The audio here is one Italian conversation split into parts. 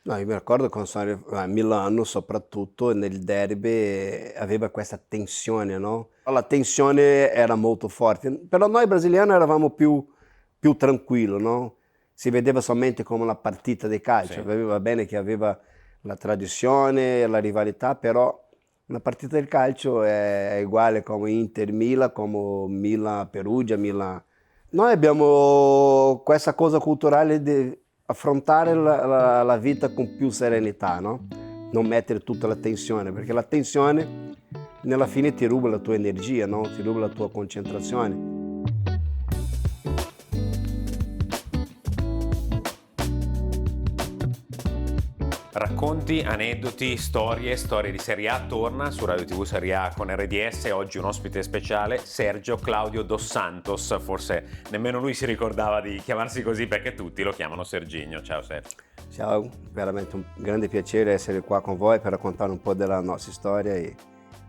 No, io mi ricordo quando sono a Milano, soprattutto nel derby, aveva questa tensione, no? La tensione era molto forte, però noi brasiliani eravamo più tranquilli, no? Si vedeva solamente come una partita di calcio, Sì. va bene che aveva la tradizione, la rivalità, però una partita di calcio è uguale come Inter-Milan, come Milan-Perugia, Milan. Noi abbiamo questa cosa culturale di affrontare la vita con più serenità, no? Non mettere tutta la tensione, perché la tensione nella fine ti ruba la tua energia, no? Ti ruba la tua concentrazione. Racconti, aneddoti, storie di Serie A torna su Radio TV Serie A con RDS. Oggi un ospite speciale, Sergio Claudio Dos Santos. Forse nemmeno lui si ricordava di chiamarsi così perché tutti lo chiamano Serginho. Ciao Sergio. Ciao, veramente un grande piacere essere qua con voi per raccontare un po' della nostra storia e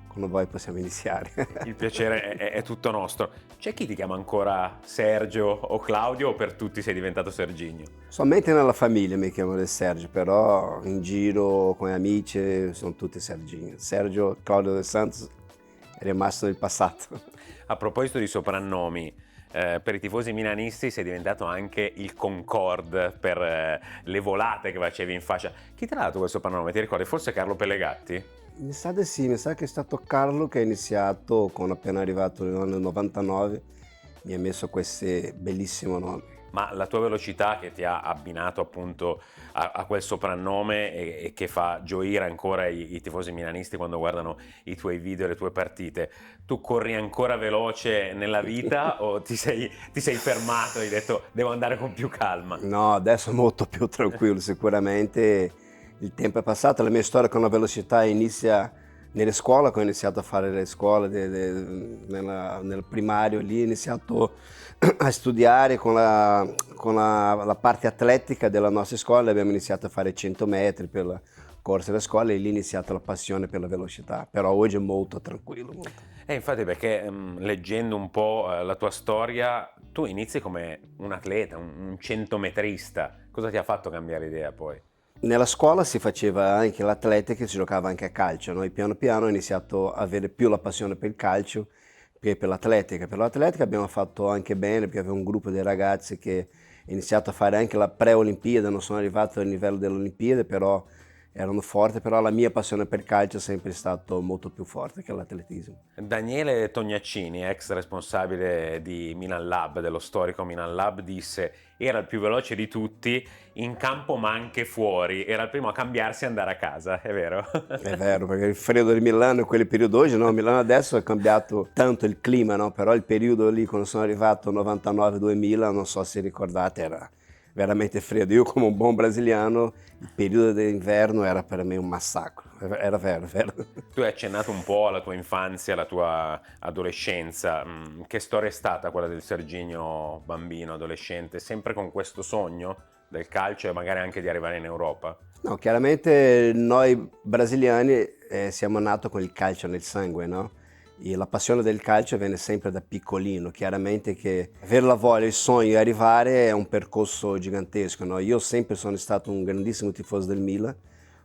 con voi possiamo iniziare. Il piacere è tutto nostro. C'è chi ti chiama ancora Sergio o Claudio o per tutti sei diventato Serginho? Solamente nella famiglia mi chiamano Sergio, però in giro con gli amici sono tutti Serginho. Sergio Claudio dos Santos è rimasto nel passato. A proposito di soprannomi, per i tifosi milanisti sei diventato anche il Concorde per le volate che facevi in fascia. Chi te l'ha dato quel soprannome? Ti ricordi? Forse Carlo Pellegatti? Mi sa di sì, mi sa che è stato Carlo che ha iniziato, quando appena arrivato nel 99, mi ha messo questi bellissimi nomi. Ma la tua velocità che ti ha abbinato appunto a quel soprannome e che fa gioire ancora i tifosi milanisti quando guardano i tuoi video e le tue partite, tu corri ancora veloce nella vita o ti sei fermato e hai detto devo andare con più calma? No, adesso è molto più tranquillo, sicuramente il tempo è passato, la mia storia con la velocità inizia nelle scuole, quando ho iniziato a fare le scuole nel primario, lì ho iniziato a studiare con la parte atletica della nostra scuola, abbiamo iniziato a fare 100 metri per la corsa della scuola e lì è iniziata la passione per la velocità, però oggi è molto tranquillo. Molto. Infatti perché leggendo un po' la tua storia, tu inizi come un atleta, un centometrista. Cosa ti ha fatto cambiare idea poi? Nella scuola si faceva anche l'atletica e si giocava anche a calcio, no? E piano piano ho iniziato a avere più la passione per il calcio che per l'atletica. Per l'atletica abbiamo fatto anche bene perché avevo un gruppo di ragazzi che ha iniziato a fare anche la pre-Olimpiade, non sono arrivato al livello delle Olimpiadi, però erano forti, però la mia passione per il calcio è sempre stato molto più forte che l'atletismo. Daniele Tognaccini, ex responsabile di Milan Lab, dello storico Milan Lab, disse era il più veloce di tutti in campo ma anche fuori, era il primo a cambiarsi e andare a casa, è vero? È vero, perché il freddo di Milano in quel periodo oggi, no? Milano adesso è cambiato tanto il clima, no? Però il periodo lì, quando sono arrivato 99-2000, non so se ricordate, era veramente freddo. Io come un buon brasiliano, il periodo d'inverno era per me un massacro. Era vero, vero. Tu hai accennato un po' alla tua infanzia, alla tua adolescenza. Che storia è stata quella del Serginho bambino, adolescente? Sempre con questo sogno del calcio e magari anche di arrivare in Europa? No, chiaramente noi brasiliani siamo nati con il calcio nel sangue, no? E la passione del calcio viene sempre da piccolino, chiaramente che avere la voglia, il sogno di arrivare è un percorso gigantesco, no? Io sempre sono stato un grandissimo tifoso del Milan,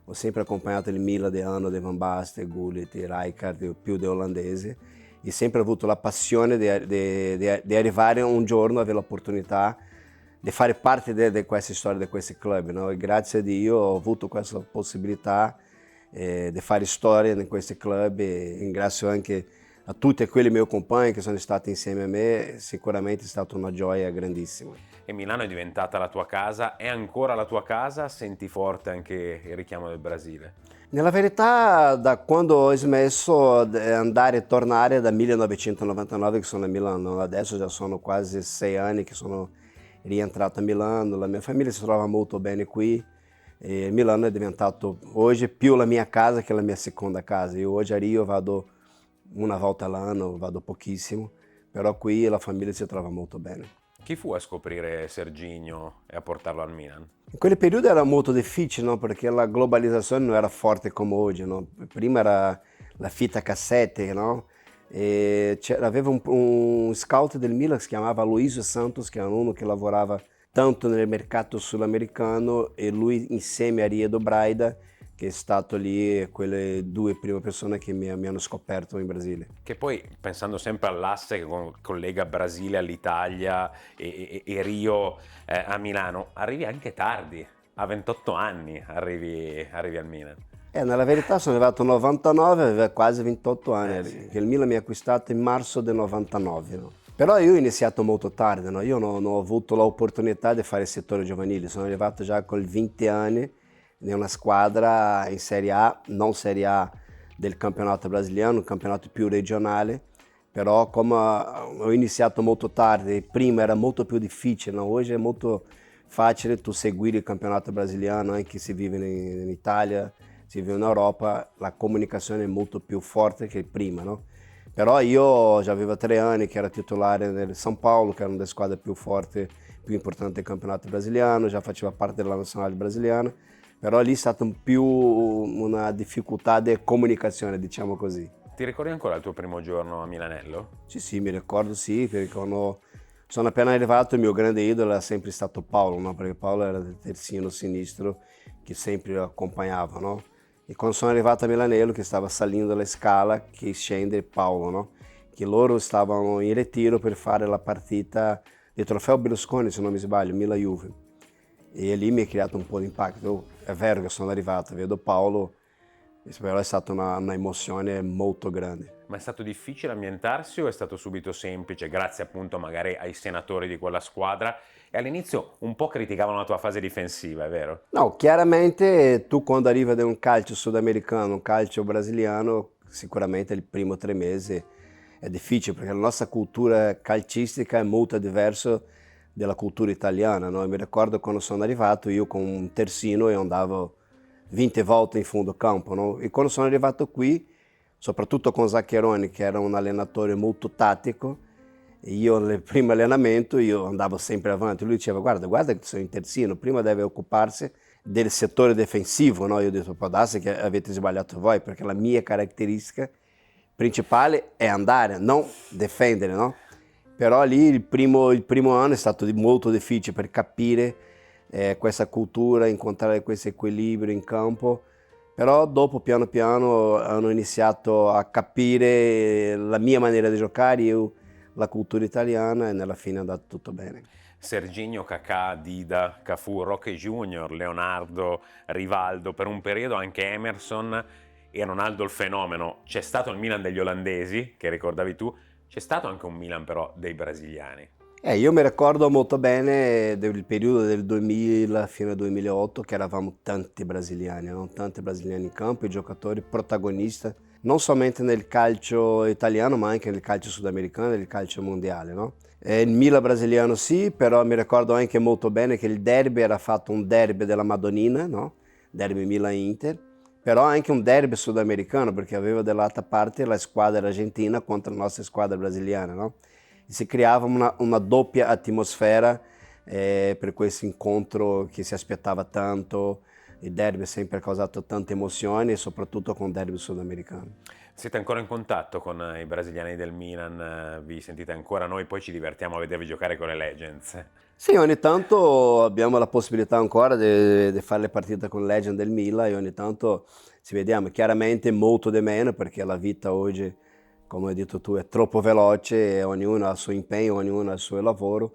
ho sempre accompagnato il Milan di anno, di Van Basten, Gullit, Rijkaard, più di olandesi, e sempre avuto la passione di arrivare un giorno, avere l'opportunità di fare parte di questa storia, di questi club, no? E grazie a Dio ho avuto questa possibilità di fare storia in questi club e ringrazio anche a tutti quelli miei compagni che sono stati insieme a me, sicuramente è stata una gioia grandissima. E Milano è diventata la tua casa, è ancora la tua casa? Senti forte anche il richiamo del Brasile? Nella verità, da quando ho smesso di andare e tornare da 1999 che sono a Milano, adesso già sono quasi 6 anni che sono rientrato a Milano, la mia famiglia si trova molto bene qui e Milano è diventato oggi più la mia casa che la mia seconda casa. Io oggi a Rio vado una volta all'anno, vado pochissimo, però qui la famiglia si trova molto bene. Chi fu a scoprire Serginho e a portarlo al Milan? In quel periodo era molto difficile, no? Perché la globalizzazione non era forte come oggi, no? Prima era la fita cassette, no? E aveva un scout del Milan che si chiamava Luizio Santos, che era uno che lavorava tanto nel mercato sudamericano, e lui insieme a Riedo Braida, che è stato lì, quelle due prime persone che mi hanno scoperto in Brasile. Che poi, pensando sempre all'asse che collega Brasile all'Italia e Rio a Milano, arrivi anche tardi, a 28 anni arrivi al Milan. Nella verità sono arrivato nel 99, aveva quasi 28 anni, Sì. che il Milan mi ha acquistato in marzo del 99, no? Però io ho iniziato molto tardi, no? Io non ho avuto l'opportunità di fare il settore giovanile, sono arrivato già con 20 anni in una squadra in Serie A, non Serie A del campionato brasiliano, un campionato più regionale, però come ho iniziato molto tardi, prima era molto più difficile, no? Oggi è molto facile tu seguire il campionato brasiliano, anche se vive in Italia, si vive in Europa, la comunicazione è molto più forte che prima, no? Però io già avevo 3 anni che era titolare nel São Paulo, che era una delle squadre più forti, più importanti del campionato brasiliano, già faceva parte della nazionale brasiliana, però lì è stata più una difficoltà di comunicazione, diciamo così. Ti ricordi ancora il tuo primo giorno a Milanello? Sì, mi ricordo sì, perché quando sono appena arrivato il mio grande idolo era sempre stato Paolo, no? Perché Paolo era il terzino sinistro che sempre lo accompagnava, no? E quando sono arrivato a Milanello, che stava salendo la scala, che scende Paolo, no? Che loro stavano in ritiro per fare la partita del trofeo Berlusconi, se non mi sbaglio, Milan-Juve. E lì mi ha creato un po' di impatto. È vero che sono arrivato, vedo Paolo, però è stata una emozione molto grande. Ma è stato difficile ambientarsi o è stato subito semplice, grazie appunto magari ai senatori di quella squadra? E all'inizio un po' criticavano la tua fase difensiva, è vero? No, chiaramente tu quando arrivi da un calcio sudamericano, un calcio brasiliano, sicuramente il primo 3 mesi è difficile perché la nostra cultura calcistica è molto diversa dalla cultura italiana, no? Mi ricordo quando sono arrivato io con un terzino e andavo 20 volte in fondo campo, no? E quando sono arrivato qui, soprattutto con Zaccheroni, che era un allenatore molto tattico, io nel primo allenamento io andavo sempre avanti, lui diceva guarda che sono in terzino, prima deve occuparsi del settore difensivo, no? Io ho detto può darsi che avete sbagliato voi, perché la mia caratteristica principale è andare, non difendere, no? Però lì il primo anno è stato molto difficile per capire questa cultura, incontrare questo equilibrio in campo, però dopo piano piano hanno iniziato a capire la mia maniera di giocare, io la cultura italiana, e nella fine è andato tutto bene. Serginho, Kakà, Dida, Cafu, Roque Junior, Leonardo, Rivaldo, per un periodo anche Emerson e Ronaldo il fenomeno. C'è stato il Milan degli olandesi, che ricordavi tu, c'è stato anche un Milan però dei brasiliani. Io mi ricordo molto bene del periodo del 2000 fino al 2008 che eravamo tanti brasiliani, no? Tanti brasiliani in campo, i giocatori protagonisti, non solamente nel calcio italiano ma anche nel calcio sudamericano e nel calcio mondiale, no? Il Milan brasiliano sì, però mi ricordo anche molto bene che il derby era fatto un derby della Madonnina, no? Derby Milan-Inter, però anche un derby sudamericano perché aveva dall'altra parte la squadra argentina contro la nostra squadra brasiliana, no? E si creava una doppia atmosfera per questo incontro che si aspettava tanto. Il derby ha sempre causato tante emozioni e soprattutto con il derby sudamericano. Siete ancora in contatto con i brasiliani del Milan? Vi sentite ancora? Noi poi ci divertiamo a vedervi giocare con le Legends. Sì, ogni tanto abbiamo la possibilità ancora di fare le partite con Legend del Milan e ogni tanto ci vediamo. Chiaramente molto di meno perché la vita oggi, come hai detto tu, è troppo veloce e ognuno ha il suo impegno, ognuno ha il suo lavoro,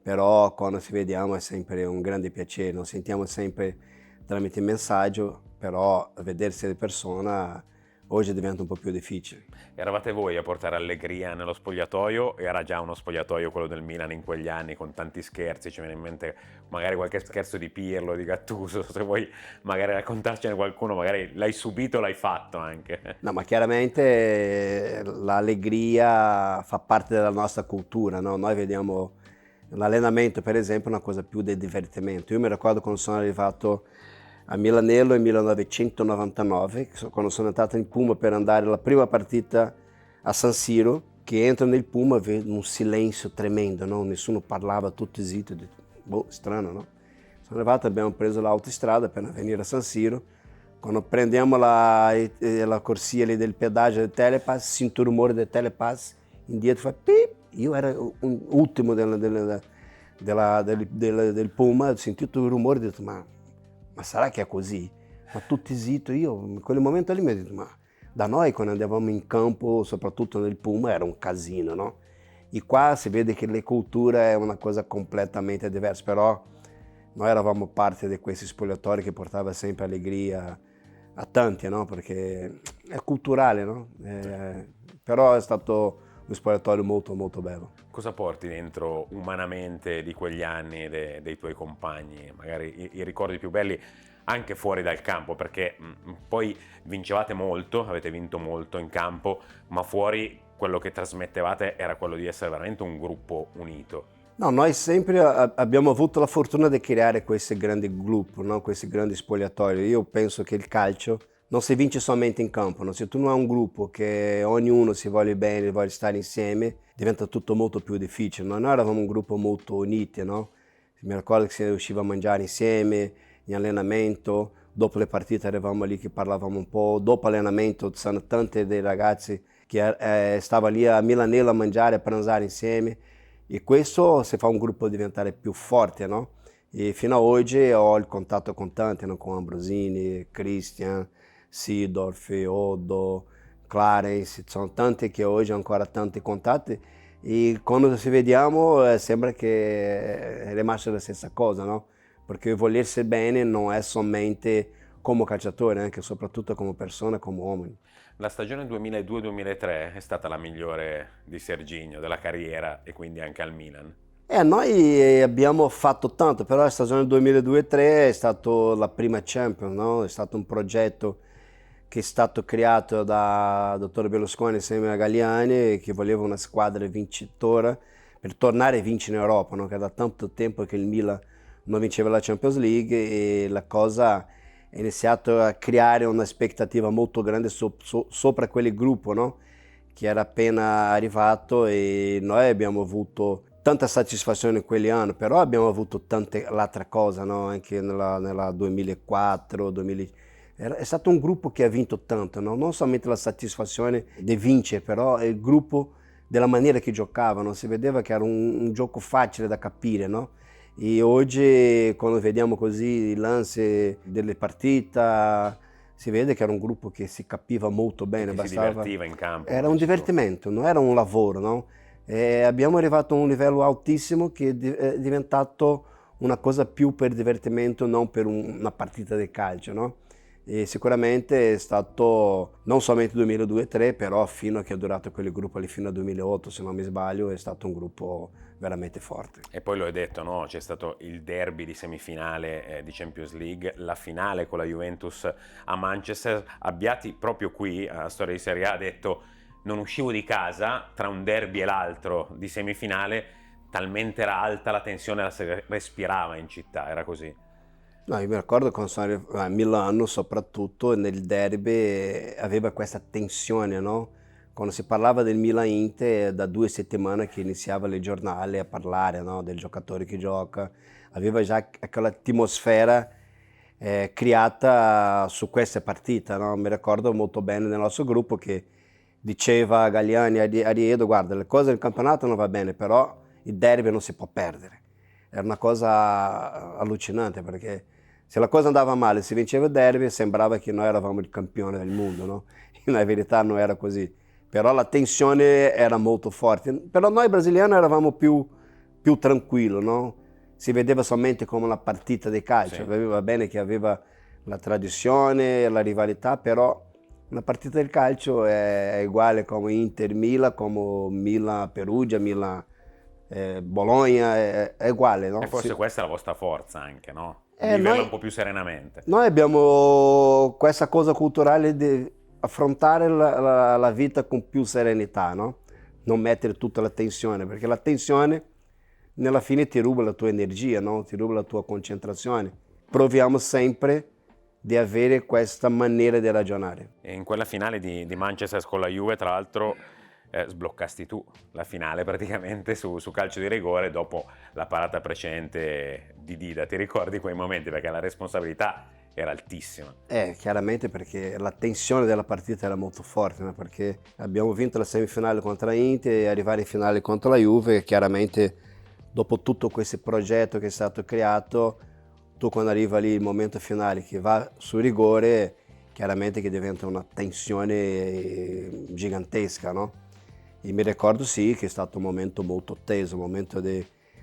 però quando ci vediamo è sempre un grande piacere, nos sentiamo sempre tramite messaggio, però vedersi di persona oggi diventa un po' più difficile. Eravate voi a portare allegria nello spogliatoio? Era già uno spogliatoio quello del Milan in quegli anni con tanti scherzi? Ci viene in mente magari qualche scherzo di Pirlo, di Gattuso, se vuoi magari raccontarcene qualcuno, magari l'hai subito, l'hai fatto anche. No, ma chiaramente l'allegria fa parte della nostra cultura, no? Noi vediamo l'allenamento, per esempio, una cosa più di divertimento. Io mi ricordo quando sono arrivato a Milanello nel 1999, quando sono entrato in Puma per andare alla prima partita a San Siro, che entro nel Puma e vedo un silenzio tremendo, no? Nessuno parlava, tutti zitti, ho detto, boh, strano, no? Sono arrivato, abbiamo preso l'autostrada per venire a San Siro. Quando prendiamo la corsia lì del pedaggio del Telepass, sento il rumore del Telepass, indietro fa pip, io ero un ultimo del Puma, ho sentito il rumore e ho detto ma sarà che è così? Ma tutti zitti, io in quel momento lì mi ho detto ma da noi quando andavamo in campo, soprattutto nel Puma, era un casino, no? E qua si vede che le culture è una cosa completamente diversa, però noi eravamo parte di questi spogliatori che portava sempre allegria a tanti, no? Perché è culturale, no? Però è stato un spogliatoio molto molto bello. Cosa porti dentro umanamente di quegli anni dei tuoi compagni? Magari i ricordi più belli anche fuori dal campo, perché poi vincevate molto, avete vinto molto in campo, ma fuori quello che trasmettevate era quello di essere veramente un gruppo unito. No, noi sempre abbiamo avuto la fortuna di creare questi grandi gruppi, no? Questi grandi spogliatoi. Io penso che il calcio non si vince solamente in campo, no? Se tu non hai un gruppo che ognuno si vuole bene, vuole stare insieme, diventa tutto molto più difficile, no? Noi eravamo un gruppo molto unito, no? Mi ricordo che si usciva a mangiare insieme, in allenamento, dopo le partite eravamo lì che parlavamo un po', dopo allenamento ci sono tanti dei ragazzi che stavano lì a Milanello a mangiare, a pranzare insieme. E questo si fa un gruppo diventare più forte, no? E fino ad oggi ho il contatto con tanti, no? Con Ambrosini, Christian, Seedorf, Oddo, Clarence, sono tanti che oggi ho ancora tanti contatti e quando ci vediamo sembra che è rimasta la stessa cosa, no? Perché volersi bene non è solamente come calciatore, anche e soprattutto come persona, come uomo. La stagione 2002-2003 è stata la migliore di Serginho, della carriera e quindi anche al Milan. Noi abbiamo fatto tanto, però la stagione 2002-2003 è stata la prima Champions, no? È stato un progetto che è stato creato da dottor Berlusconi insieme a Galliani, che voleva una squadra vincitora per tornare a vincere in Europa, no? Che da tanto tempo che il Milan non vinceva la Champions League e la cosa è iniziato a creare un'aspettativa molto grande sopra quel gruppo, no? Che era appena arrivato e noi abbiamo avuto tanta soddisfazione in quegli anni, però abbiamo avuto tante altre cose, no? Anche nella 2004, 2000. È stato un gruppo che ha vinto tanto, no? Non solamente la soddisfazione di vincere, però il gruppo della maniera che giocavano, si vedeva che era un gioco facile da capire, no? E oggi quando vediamo così i lance delle partite si vede che era un gruppo che si capiva molto bene, Che si divertiva in campo. era un divertimento, non era un lavoro, no? E abbiamo arrivato a un livello altissimo che è diventato una cosa più per divertimento, non per una partita di calcio, no? E sicuramente è stato non solamente 2002-2003, però fino a che è durato quel gruppo lì fino al 2008, se non mi sbaglio, è stato un gruppo veramente forte. E poi lo hai detto, no? C'è stato il derby di semifinale di Champions League, la finale con la Juventus a Manchester. Abbiati proprio qui, a Storia di Serie A, ha detto non uscivo di casa tra un derby e l'altro di semifinale, talmente era alta la tensione, la si respirava in città, era così. No, io mi ricordo quando sono arrivato a Milano, soprattutto nel derby, aveva questa tensione, no? Quando si parlava del Milan-Inter, da 2 settimane che iniziava il giornale a parlare, no? Del giocatore che gioca, aveva già quella atmosfera creata su questa partita, no? Mi ricordo molto bene nel nostro gruppo che diceva Galliani a Riedo, guarda, le cose del campionato non va bene, però il derby non si può perdere. Era una cosa allucinante perché se la cosa andava male, si vinceva il derby, sembrava che noi eravamo il campione del mondo, no? In verità non era così. Però la tensione era molto forte. Però noi brasiliani eravamo più tranquilli, no? Si vedeva solamente come una partita di calcio. Sì. Va bene che aveva la tradizione, la rivalità, però una partita del calcio è uguale come Inter-Milan, come Milan-Perugia, Milan-Bologna, è uguale, no? E forse Sì. questa è la vostra forza anche, no? Viverla un po' più serenamente. Noi abbiamo questa cosa culturale di affrontare la vita con più serenità, no? Non mettere tutta la tensione, perché la tensione nella fine ti ruba la tua energia, no? Ti ruba la tua concentrazione. Proviamo sempre di avere questa maniera di ragionare. E in quella finale di Manchester con la Juve, tra l'altro, sbloccasti tu la finale praticamente su calcio di rigore dopo la parata precedente di Dida. Ti ricordi quei momenti? Perché la responsabilità era altissima. Chiaramente perché la tensione della partita era molto forte, no? Perché abbiamo vinto la semifinale contro la Inter e arrivare in finale contro la Juve, chiaramente dopo tutto questo progetto che è stato creato, tu quando arriva lì il momento finale che va sul rigore, chiaramente che diventa una tensione gigantesca, no? E mi ricordo sì che è stato un momento molto teso, un momento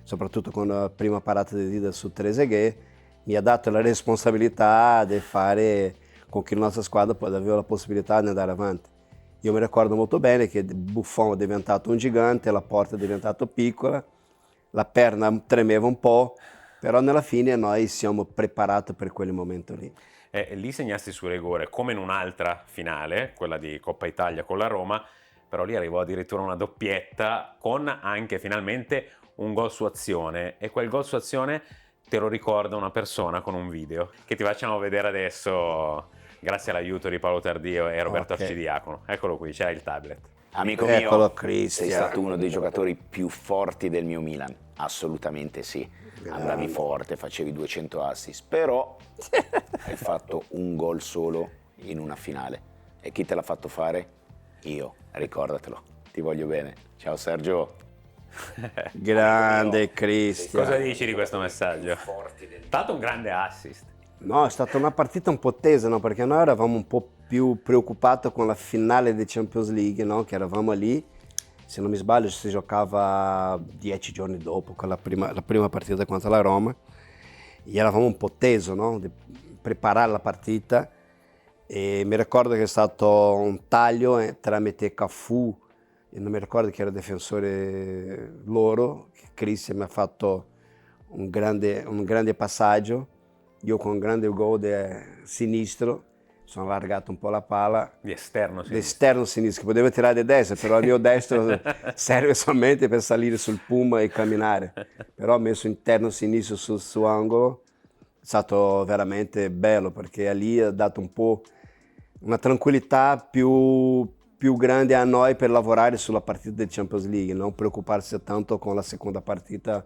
soprattutto con la prima parata di Dida su Trezeguet, mi ha dato la responsabilità di fare con che la nostra squadra poi aveva la possibilità di andare avanti. Io mi ricordo molto bene che Buffon è diventato un gigante, la porta è diventata piccola, la perna tremeva un po', però nella fine noi siamo preparati per quel momento lì. Lì segnasti su rigore, come in un'altra finale, quella di Coppa Italia con la Roma, però lì arrivò addirittura una doppietta con anche finalmente un gol su azione, e quel gol su azione te lo ricorda una persona con un video che ti facciamo vedere adesso, grazie all'aiuto di Paolo Tardio e Roberto Arcidiacono. Eccolo qui, c'è il tablet. Amico mio, Eccolo, Cristian. sei stato uno dei giocatori più forti del mio Milan, assolutamente sì. Andavi forte, facevi 200 assist, però hai fatto un gol solo in una finale. E chi te l'ha fatto fare? Io, ricordatelo, ti voglio bene. Ciao Sergio. Grande Cristian. Cosa dici di questo messaggio? Tanto un grande assist. No, è stata una partita un po' tesa, no? Perché noi eravamo un po' più preoccupati con la finale di Champions League, no? Che eravamo lì, se non mi sbaglio si giocava 10 giorni dopo, con la prima partita contro la Roma, e eravamo un po' teso, no? Di preparare la partita, e mi ricordo che è stato un taglio tramite Cafu, e non mi ricordo chi era il difensore loro, che Cristian mi ha fatto un grande passaggio, io con un grande gol sinistro sono allargato un po' la palla Di esterno sinistro. Di esterno sinistro, che poteva tirare di destra, però il mio destro serve solamente per salire sul Puma e camminare, però ho messo interno sinistro sul suo angolo, è stato veramente bello perché lì ha dato un po' una tranquillità più grande a noi per lavorare sulla partita del Champions League, non preoccuparsi tanto con la seconda partita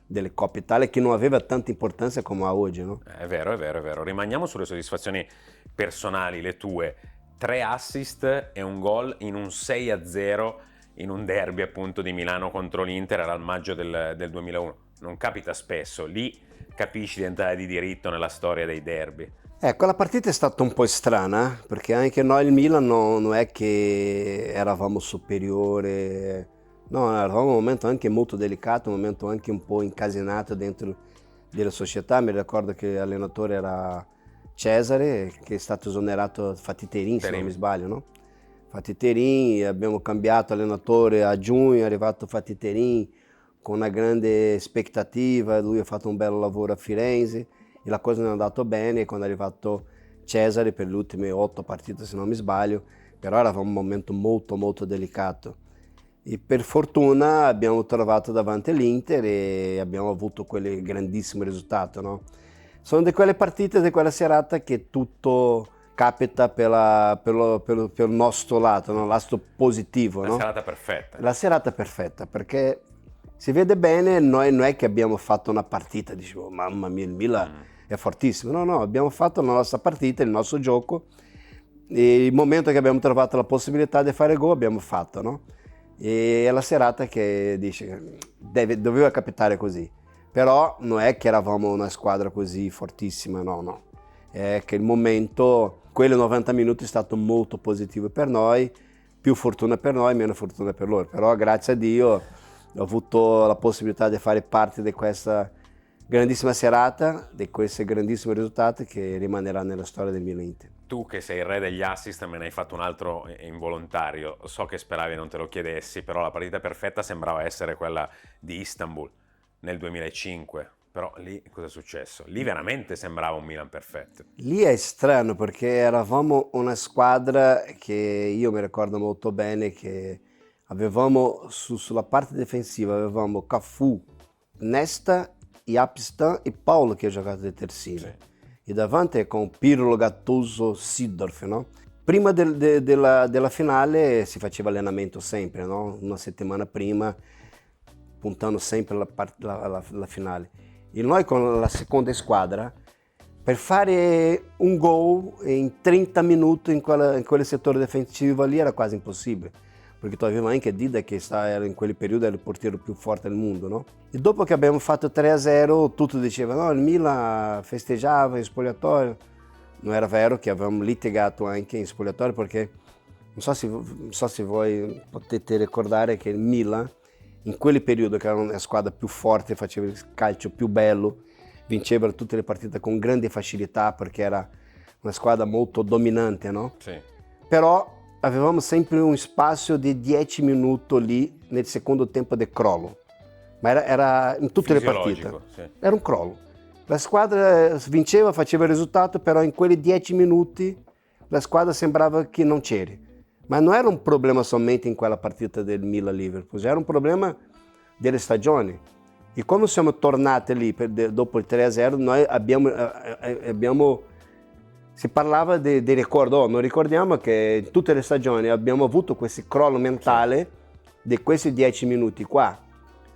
delle Coppe Italia, che non aveva tanta importanza come ha oggi, no? È vero, è vero, è vero. Rimaniamo sulle soddisfazioni personali, le tue. 3 assist e un gol in un 6-0 in un derby appunto di Milano contro l'Inter, era al maggio del 2001. Non capita spesso, lì capisci di entrare di diritto nella storia dei derby. Quella partita è stata un po' strana, perché anche noi il Milan non è che eravamo superiore. No, eravamo un momento anche molto delicato, un momento anche un po' incasinato dentro della società. Mi ricordo che l'allenatore era Cesare, che è stato esonerato Fatiterin, se non mi sbaglio, no? Fatiterin, abbiamo cambiato allenatore a giugno, è arrivato Fatiterin con una grande aspettativa, lui ha fatto un bel lavoro a Firenze e la cosa non è andata bene quando è arrivato Cesare per le ultime 8 partite, se non mi sbaglio, però era un momento molto molto delicato. E per fortuna abbiamo trovato davanti l'Inter e abbiamo avuto quel grandissimo risultato, no? Sono di quelle partite, di quella serata che tutto capita per il nostro lato, no? Lato positivo. La no? serata perfetta. La serata perfetta, perché si vede bene, noi non è che abbiamo fatto una partita, dicevo, mamma mia, il Milan è fortissimo. No, abbiamo fatto la nostra partita, il nostro gioco, e il momento che abbiamo trovato la possibilità di fare gol abbiamo fatto, no? E è la serata che dice doveva capitare così, però non è che eravamo una squadra così fortissima, no, è che il momento, quei 90 minuti è stato molto positivo per noi, più fortuna per noi, meno fortuna per loro, però grazie a Dio ho avuto la possibilità di fare parte di questa grandissima serata, di questi grandissimi risultati che rimanerà nella storia del Milan Inter. Tu che sei il re degli assist me ne hai fatto un altro involontario, so che speravi non te lo chiedessi, però la partita perfetta sembrava essere quella di Istanbul nel 2005, però lì cosa è successo? Lì veramente sembrava un Milan perfetto. Lì è strano perché eravamo una squadra che io mi ricordo molto bene che avevamo sulla parte difensiva avevamo Cafu, Nesta, Iapstan e Paolo che ha giocato di terzino. Sì. E davanti con Pirlo, Gattuso, Seedorf, no? Prima della finale si faceva allenamento sempre, no? Una settimana prima, puntando sempre la finale. E noi con la seconda squadra, per fare un gol in 30 minuti in quel settore difensivo lì era quasi impossibile. perché tu avevi anche Dida che era in quel periodo era il portiere più forte del mondo, no? E dopo che abbiamo fatto 3-0, tutti dicevano no, il Milan festeggiava in spogliatoio. Non era vero che avevamo litigato anche in spogliatoio perché non so se voi potete ricordare che il Milan in quel periodo che era una squadra più forte, faceva il calcio più bello, vinceva tutte le partite con grande facilità perché era una squadra molto dominante, no? Sì. Però avevamo sempre un spazio di 10 minuti lì nel secondo tempo del crollo, ma era in tutte le partite. Sì. Era un crollo. La squadra vinceva, faceva il risultato, però in quei 10 minuti la squadra sembrava che non c'eri. Ma non era un problema solamente in quella partita del Milan-Liverpool, era un problema delle stagioni. E quando siamo tornati lì dopo il 3-0, noi abbiamo si parlava dei ricordi, noi ricordiamo che in tutte le stagioni abbiamo avuto questo crollo mentale di questi 10 minuti qua.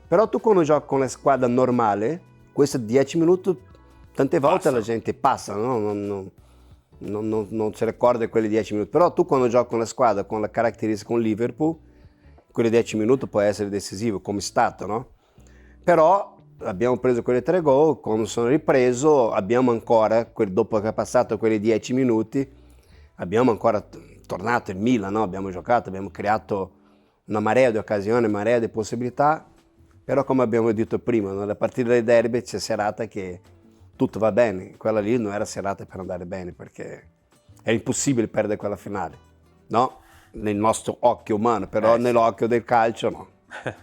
Però tu quando giochi con la squadra normale, questi 10 minuti tante volte la gente passa, no? Non si ricorda quei 10 minuti. Però tu quando giochi con la squadra, con la caratteristica con Liverpool, quei 10 minuti può essere decisivo, come è stato, no? Però abbiamo preso quelle 3 gol, quando sono ripreso abbiamo ancora, dopo che è passato quei 10 minuti, abbiamo ancora tornato il Milan, no? Abbiamo giocato, abbiamo creato una marea di occasioni, una marea di possibilità, però come abbiamo detto prima, nella partita del derby c'è serata che tutto va bene, quella lì non era serata per andare bene perché è impossibile perdere quella finale, no? Nel nostro occhio umano, però nell'occhio del calcio no.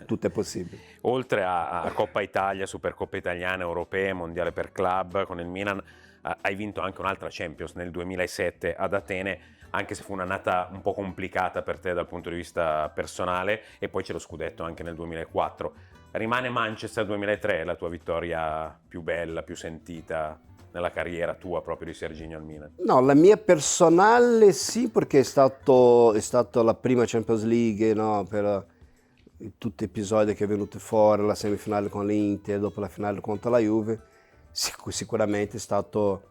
Tutto è possibile. Oltre a Coppa Italia, Supercoppa Italiana, Europee, Mondiale per Club con il Milan, hai vinto anche un'altra Champions nel 2007 ad Atene, anche se fu un'annata un po' complicata per te dal punto di vista personale, e poi c'è lo scudetto anche nel 2004. Rimane Manchester 2003 la tua vittoria più bella, più sentita nella carriera tua proprio di Serginho al Milan? No, la mia personale sì, perché è stato la prima Champions League, no, per tutti gli episodi che è venuto fuori, la semifinale con l'Inter, dopo la finale contro la Juve, sicuramente è stato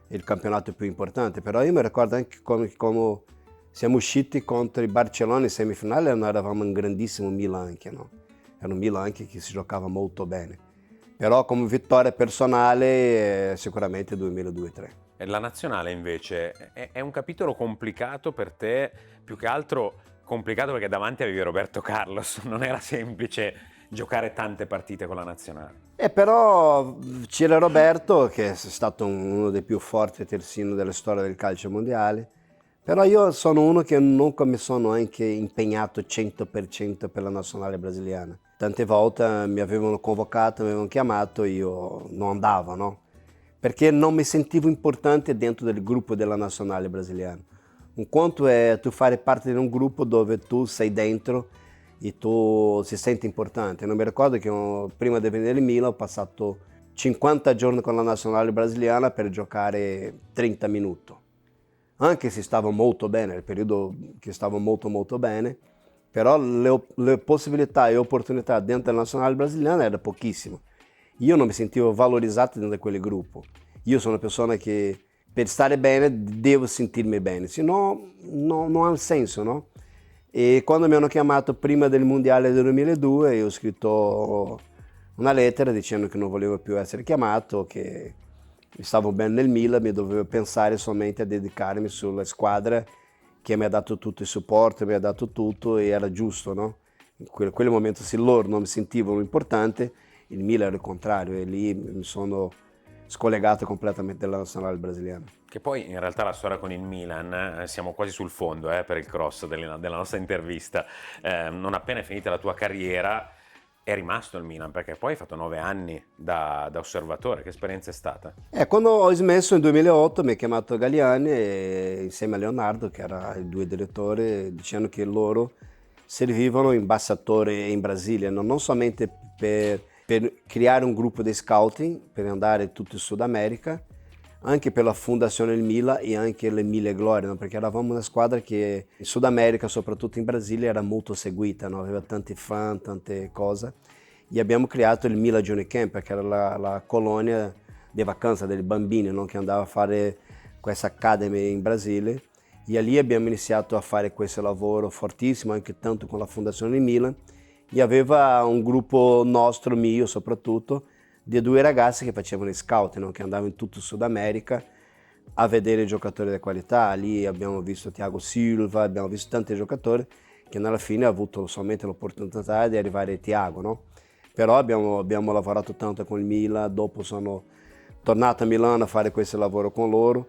il campionato più importante, però io mi ricordo anche come siamo usciti contro il Barcellona in semifinale e noi eravamo un grandissimo Milan anche, no? Era un Milan anche che si giocava molto bene, però come vittoria personale sicuramente 2002-2003. E la nazionale invece è un capitolo complicato per te, più che altro complicato perché davanti avevi Roberto Carlos, non era semplice giocare tante partite con la nazionale. Però c'era Roberto che è stato uno dei più forti terzini della storia del calcio mondiale, però io sono uno che nunca mi sono anche impegnato 100% per la nazionale brasiliana. Tante volte mi avevano convocato, mi avevano chiamato, io non andavo, no? Perché non mi sentivo importante dentro del gruppo della nazionale brasiliana. Un conto è tu fare parte di un gruppo dove tu sei dentro e tu si senti importante. Non mi ricordo che prima di venire in Milan ho passato 50 giorni con la nazionale brasiliana per giocare 30 minuti. Anche se stavo molto bene, nel periodo che stavo molto bene, però le possibilità e opportunità dentro la nazionale brasiliana erano pochissime. Io non mi sentivo valorizzato dentro quel gruppo. Io sono una persona che per stare bene devo sentirmi bene, se no non ha senso, no? E quando mi hanno chiamato prima del mondiale del 2002 io ho scritto una lettera dicendo che non volevo più essere chiamato, che stavo bene nel Milan, mi dovevo pensare solamente a dedicarmi sulla squadra che mi ha dato tutto il supporto, mi ha dato tutto e era giusto, no? In quel momento se loro non mi sentivano importante, il Milan era il contrario e lì mi sono scollegato completamente dalla nazionale brasiliana. Che poi in realtà la storia con il Milan, siamo quasi sul fondo per il cross della nostra intervista, non appena è finita la tua carriera è rimasto il Milan, perché poi hai fatto 9 anni da osservatore. Che esperienza è stata? Quando ho smesso nel 2008 mi ha chiamato Galliani insieme a Leonardo, che era il due direttore, dicendo che loro servivano ambasciatori in Brasile, non solamente per creare un gruppo di scouting, per andare in tutto il Sud America, anche per la fondazione del Milan e anche le Mille Glorie, no? Perché eravamo una squadra che in Sud America, soprattutto in Brasile, era molto seguita, no? Aveva tanti fan, tante cose. E abbiamo creato il Milan Junior Camp, che era la colonia di vacanza dei bambini, no? Che andava a fare questa academy in Brasile. E lì abbiamo iniziato a fare questo lavoro fortissimo, anche tanto con la Fondazione Milan, e aveva un gruppo nostro, mio soprattutto, di 2 ragazzi che facevano i scout, no? Che andavano in tutto il Sud America a vedere i giocatori di qualità. Lì abbiamo visto Thiago Silva, abbiamo visto tanti giocatori che alla fine hanno avuto solamente l'opportunità di arrivare a Thiago, no? Però abbiamo lavorato tanto con il Milan, dopo sono tornato a Milano a fare questo lavoro con loro.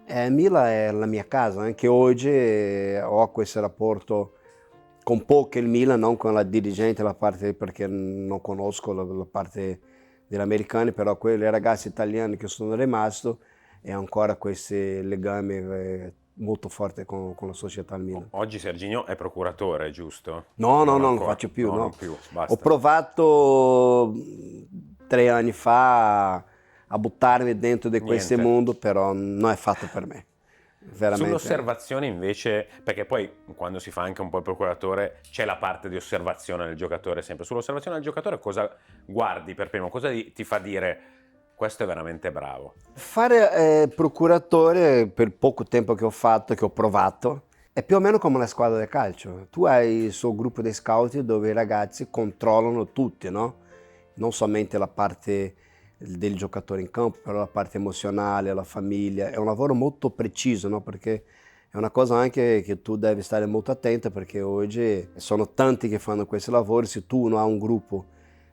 Milan è la mia casa, anche oggi ho questo rapporto con poco il Milan, non con la dirigente, la parte, perché non conosco la parte degli americani, però quei ragazzi italiani che sono rimasti e ancora questi legami molto forti con la società al Milan. Oggi Serginho è procuratore, giusto? No, Non non lo ancora. faccio più, No, no. non più, basta. Ho provato 3 anni fa a buttarmi dentro di questo Niente. mondo, però non è fatto per me. Veramente. Sull'osservazione invece, perché poi quando si fa anche un po' il procuratore c'è la parte di osservazione del giocatore sempre. Sull'osservazione del giocatore cosa guardi per primo? Cosa ti fa dire questo è veramente bravo? Fare procuratore per poco tempo che ho fatto, che ho provato, è più o meno come una squadra di calcio. Tu hai il suo gruppo di scout dove i ragazzi controllano tutti, no? Non solamente la parte del giocatore in campo, però la parte emozionale, la famiglia. È un lavoro molto preciso, no? Perché è una cosa anche che tu devi stare molto attento, perché oggi sono tanti che fanno questi lavori. Se tu non hai un gruppo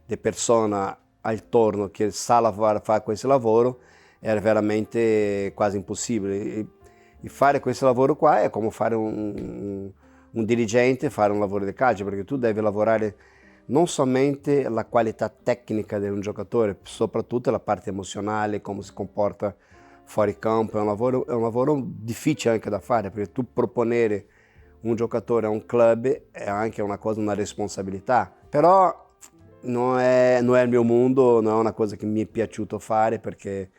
di persone attorno che sa lavorare, fare questo lavoro, è veramente quasi impossibile. E fare questo lavoro qua è come fare un dirigente, fare un lavoro di calcio, perché tu devi lavorare non solamente la qualità tecnica di un giocatore, soprattutto la parte emozionale, come si comporta fuori campo. È un lavoro difficile anche da fare, perché tu proponere un giocatore a un club è anche una cosa, una responsabilità. Però non è il mio mondo, non è una cosa che mi è piaciuto fare, perché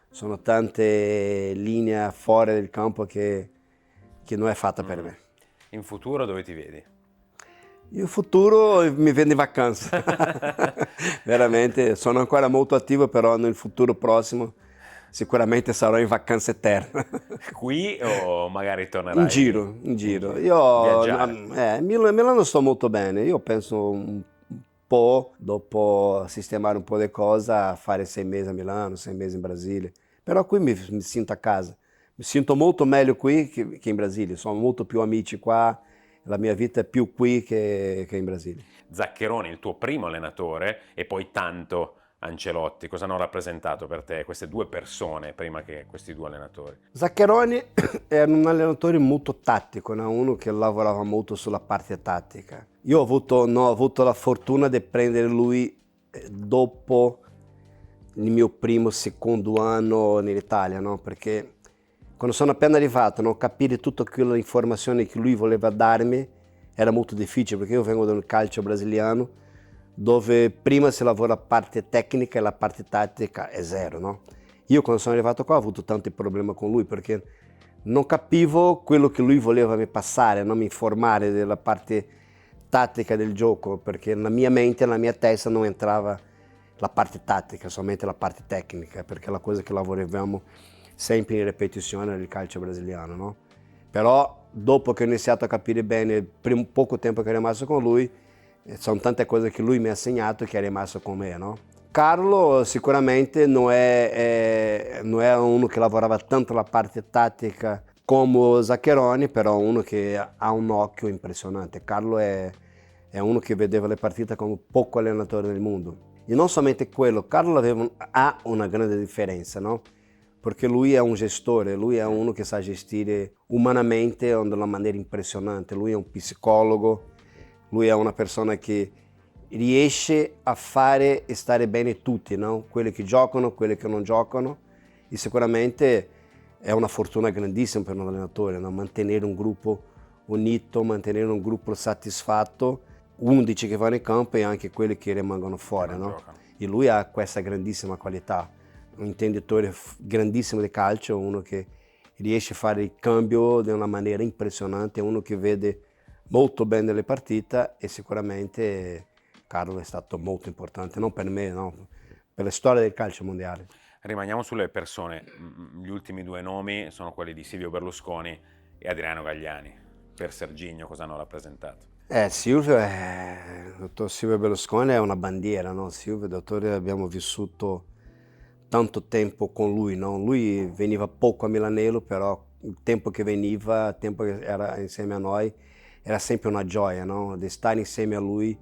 sono tante linee fuori del campo che non è fatta per me. In futuro dove ti vedi? In futuro mi vedo in vacanza. Veramente, sono ancora molto attivo, però nel futuro prossimo sicuramente sarò in vacanza eterna. Qui o magari tornerai? In giro. Io Viaggiare. Milano sto molto bene. Io penso un po', dopo sistemare un po' le cose, a fare 6 mesi a Milano, 6 mesi in Brasile. Però qui mi sento a casa. Mi sento molto meglio qui che in Brasile. Sono molto più amici qua. La mia vita è più qui che in Brasile. Zaccheroni, il tuo primo allenatore, e poi tanto Ancelotti, cosa hanno rappresentato per te queste 2 persone prima che questi 2 allenatori? Zaccheroni era un allenatore molto tattico, no? Uno che lavorava molto sulla parte tattica. Io ho avuto la fortuna di prendere lui dopo il mio primo, secondo anno nell'Italia, no? Perché quando sono appena arrivato, no, capire tutte quelle informazioni che lui voleva darmi era molto difficile, perché io vengo dal calcio brasiliano, dove prima si lavora la parte tecnica e la parte tattica è zero, no? Io quando sono arrivato qua ho avuto tanti problemi con lui, perché non capivo quello che lui voleva mi passare, non mi informare della parte tattica del gioco, perché nella mia mente, nella mia testa non entrava la parte tattica, solamente la parte tecnica, perché è la cosa che lavoravamo sempre in ripetizione nel calcio brasiliano, no? Però dopo che ho iniziato a capire bene, per poco tempo che ero rimasto con lui, sono tante cose che lui mi ha insegnato che è rimasto con me, no? Carlo sicuramente non è uno che lavorava tanto la parte tattica come Zaccheroni, però uno che ha un occhio impressionante. Carlo è uno che vedeva le partite come poco allenatore nel mondo. E non solamente quello, Carlo ha una grande differenza, no? Perché lui è un gestore, lui è uno che sa gestire umanamente in una maniera impressionante. Lui è un psicologo, lui è una persona che riesce a fare e stare bene tutti, no? Quelli che giocano, quelli che non giocano, e sicuramente è una fortuna grandissima per un allenatore, no? Mantenere un gruppo unito, mantenere un gruppo soddisfatto, 11 che vanno in campo e anche quelli che rimangono fuori, no? E lui ha questa grandissima qualità, un intenditore grandissimo di calcio, uno che riesce a fare il cambio di una maniera impressionante, uno che vede molto bene le partite, e sicuramente Carlo è stato molto importante, non per me, no, per la storia del calcio mondiale. Rimaniamo sulle persone. Gli ultimi 2 nomi sono quelli di Silvio Berlusconi e Adriano Galliani. Per Serginho cosa hanno rappresentato? Silvio il dottor Silvio Berlusconi è una bandiera, no? Silvio, dottore, abbiamo vissuto tanto tempo con lui, no? Lui veniva poco a Milanello, però il tempo che veniva, il tempo che era insieme a noi, era sempre una gioia, no? Di stare insieme a lui,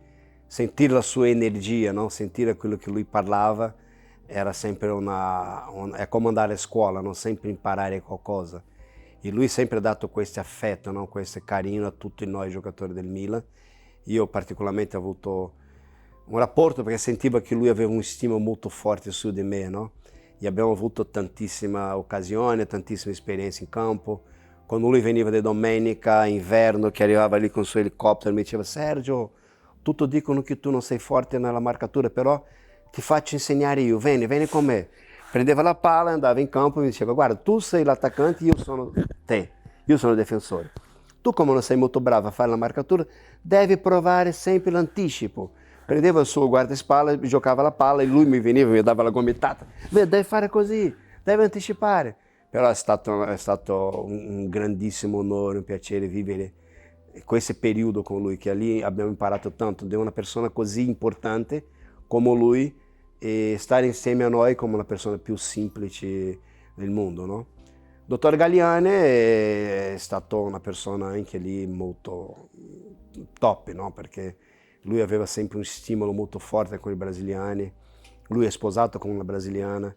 sentire la sua energia, no? Sentire quello che lui parlava, era sempre è come andare a scuola, no? Sempre imparare qualcosa. E lui sempre ha dato questo affetto, no? Questo carino a tutti noi giocatori del Milan. Io particolarmente ho avuto un rapporto perché sentivo che lui aveva un stima molto forte su di me, no? E abbiamo avuto tantissime occasioni, tantissime esperienze in campo. Quando lui veniva di domenica, inverno, che arrivava lì con il suo elicottero, mi diceva: Sergio, tutti dicono che tu non sei forte nella marcatura, però ti faccio insegnare io, vieni con me. Prendeva la palla, andava in campo e mi diceva: guarda, tu sei l'attaccante, io sono te, io sono il difensore. Tu, come non sei molto bravo a fare la marcatura, devi provare sempre l'anticipo. Prendeva il suo guardaspalla, giocava la palla e lui mi veniva, mi dava la gomitata. Devi fare così, devi anticipare. Però è stato un grandissimo onore, un piacere vivere questo periodo con lui, che lì abbiamo imparato tanto di una persona così importante come lui, e stare insieme a noi come una persona più semplice del mondo, no? Dottor Galliani è stato una persona anche lì molto top, no? Perché lui aveva sempre un stimolo molto forte con i brasiliani, lui è sposato con una brasiliana,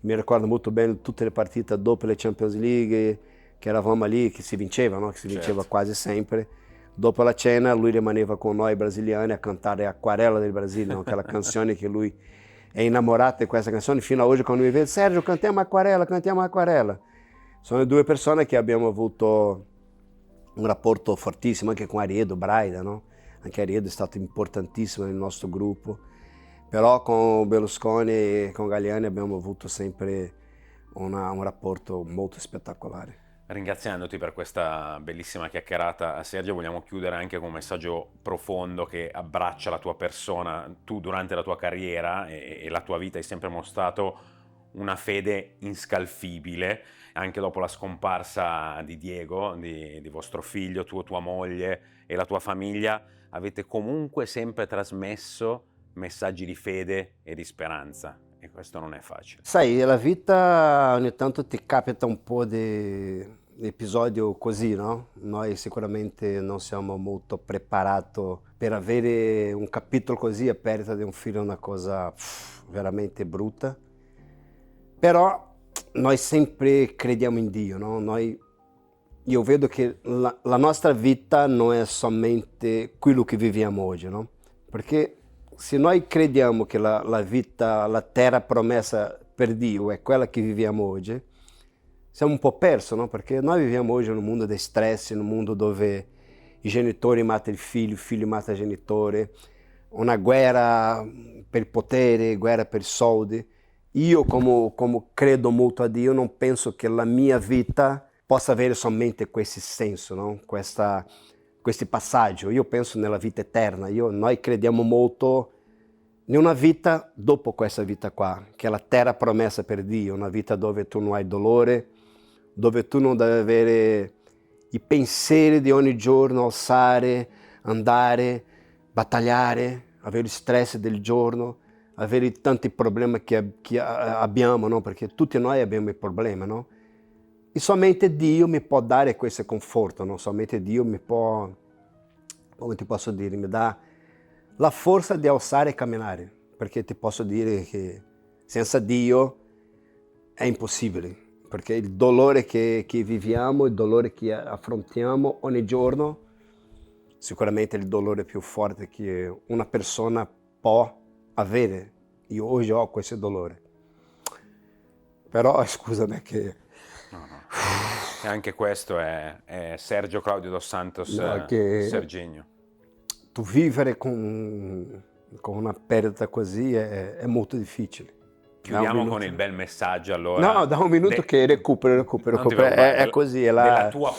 mi ricordo molto bene tutte le partite dopo le Champions League, che eravamo lì, che si vinceva, no? Che si vinceva quasi sempre. Dopo la cena lui rimaneva con noi brasiliani a cantare Aquarela del Brasile, no? Aquela canzone che lui è innamorato di questa canzone, fino a oggi quando mi vede: Sergio, cantiamo Aquarela, cantiamo Aquarela. Sono due persone che abbiamo avuto un rapporto fortissimo anche con Ariedo Braida, no? Anche Ariedo è stato importantissimo nel nostro gruppo, però con Berlusconi e con Galliani abbiamo avuto sempre un rapporto molto spettacolare. Ringraziandoti per questa bellissima chiacchierata, Sergio, vogliamo chiudere anche con un messaggio profondo che abbraccia la tua persona. Tu durante la tua carriera e la tua vita hai sempre mostrato una fede inscalfibile, anche dopo la scomparsa di Diego, di vostro figlio, tua moglie e la tua famiglia, avete comunque sempre trasmesso messaggi di fede e di speranza, e questo non è facile. Sai, la vita ogni tanto ti capita un po' di episodio così, no? Noi sicuramente non siamo molto preparati per avere un capitolo così, a perdita di un figlio è una cosa veramente brutta, però noi sempre crediamo in Dio, no? Io vedo che la nostra vita non è solamente quello che viviamo oggi, no? Perché se noi crediamo che la vita, la terra promessa per Dio è quella che viviamo oggi, siamo un po' persi, no? Perché noi viviamo oggi in un mondo di stress, in un mondo dove i genitori matano il figlio mata il genitore, una guerra per il potere, guerra per i soldi. Io, come credo molto a Dio, non penso che la mia vita possa avere solamente questo senso, no? Questi passaggi. Io penso nella vita eterna. Noi crediamo molto in una vita dopo questa vita qua, che è la terra promessa per Dio, una vita dove tu non hai dolore, dove tu non devi avere i pensieri di ogni giorno, alzare, andare, battagliare, avere il stress del giorno, avere tanti problemi che abbiamo, no? Perché tutti noi abbiamo i problemi, no? E solamente Dio mi può dare questo conforto, no? Solamente Dio mi può, come ti posso dire, mi dà la forza di alzare e camminare, perché ti posso dire che senza Dio è impossibile, perché il dolore che viviamo, il dolore che affrontiamo ogni giorno, sicuramente è il dolore più forte che una persona può avere. Io oggi ho questo dolore, però scusami che... No. E anche questo è Sergio Claudio dos Santos, no, che Serginho. Tu vivere con una perdita così è molto difficile. Chiudiamo con il bel messaggio allora. No, da un minuto che recupero. È così. Della tua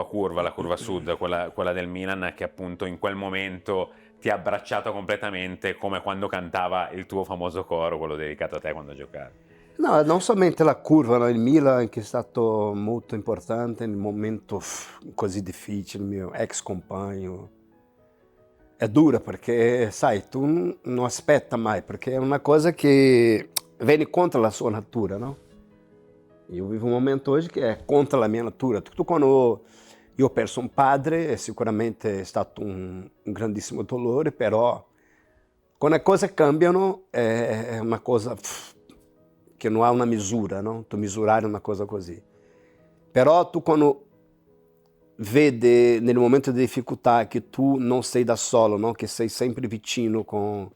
curva, la curva sud, quella del Milan, che appunto in quel momento ti ha abbracciato completamente, come quando cantava il tuo famoso coro, quello dedicato a te quando giocavi. No, non solamente la curva, no? Il Milan che è stato molto importante nel momento così difficile, il mio ex compagno. È dura perché, sai, tu non aspetta mai, perché è una cosa che viene contro la sua natura, no? Io vivo un momento oggi che è contro la mia natura. Tu quando io ho perso un padre, sicuramente è stato un grandissimo dolore, però quando le cose cambiano è una cosa che non ha una misura, no? Tu misurare una cosa così. Però tu quando vede nel momento di difficoltà che tu non sei da solo, no? Che sei sempre vicino con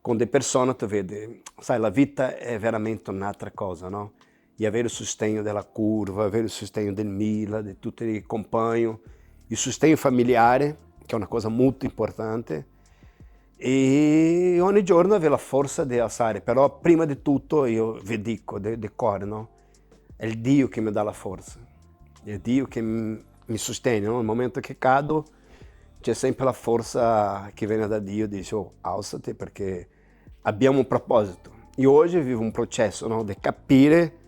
delle persone, tu vedi, sai, la vita è veramente un'altra cosa, no? E avere il sostegno della curva, avere il sostegno del Milan, di tutti i compagni, il sostegno familiare, che è una cosa molto importante, e ogni giorno avere la forza di alzare. Però prima di tutto io vi dico, di cuore, no? È il Dio che mi dà la forza, è il Dio che mi sostiene, no? Nel momento che cado c'è sempre la forza che viene da Dio, dice, oh, alzati perché abbiamo un proposito. Io oggi vivo un processo, no? Di capire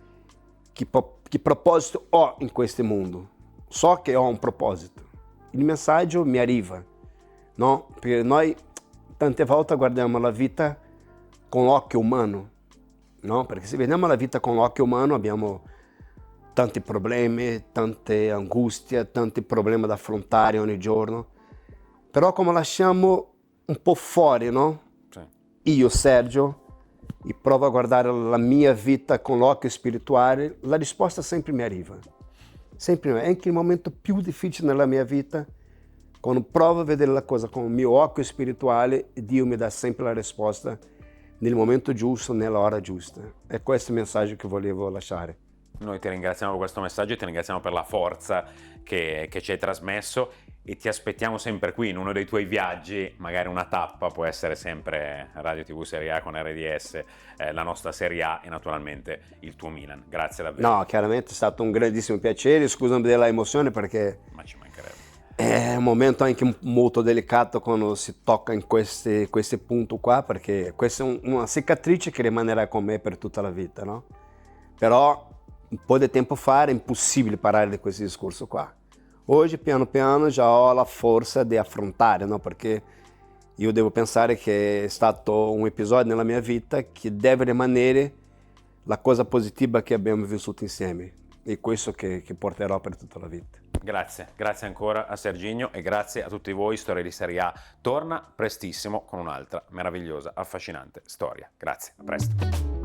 che proposito ho in questo mondo. So che ho un proposito. Il messaggio mi arriva, no? Perché noi tante volte guardiamo la vita con l'occhio umano, no? Perché se vediamo la vita con l'occhio umano abbiamo tanti problemi, tante angustie, tanti problemi da affrontare ogni giorno. Però come lasciamo un po' fuori, no? Sì. Io, Sergio, e provo a guardare la mia vita con l'occhio spirituale, la risposta sempre mi arriva. Sempre, anche il momento più difficile nella mia vita, quando provo a vedere la cosa con il mio occhio spirituale, Dio mi dà sempre la risposta nel momento giusto, nella ora giusta. È questo il messaggio che volevo lasciare. Noi ti ringraziamo per questo messaggio e ti ringraziamo per la forza che ci hai trasmesso e ti aspettiamo sempre qui in uno dei tuoi viaggi, magari una tappa, può essere sempre Radio TV Serie A con RDS, la nostra Serie A e naturalmente il tuo Milan. Grazie davvero. No, chiaramente è stato un grandissimo piacere, scusami della emozione perché Ma ci mancherebbe. è un momento anche molto delicato quando si tocca in questi punti qua, perché questa è una cicatrice che rimanerà con me per tutta la vita, no? Però un po' di tempo fa era impossibile parlare di questo discorso qua. Oggi piano piano già ho la forza di affrontare, no? Perché io devo pensare che è stato un episodio nella mia vita che deve rimanere la cosa positiva che abbiamo vissuto insieme. E questo che porterò per tutta la vita. Grazie ancora a Serginho e grazie a tutti voi. Storia di Serie A torna prestissimo con un'altra meravigliosa, affascinante storia. Grazie, a presto.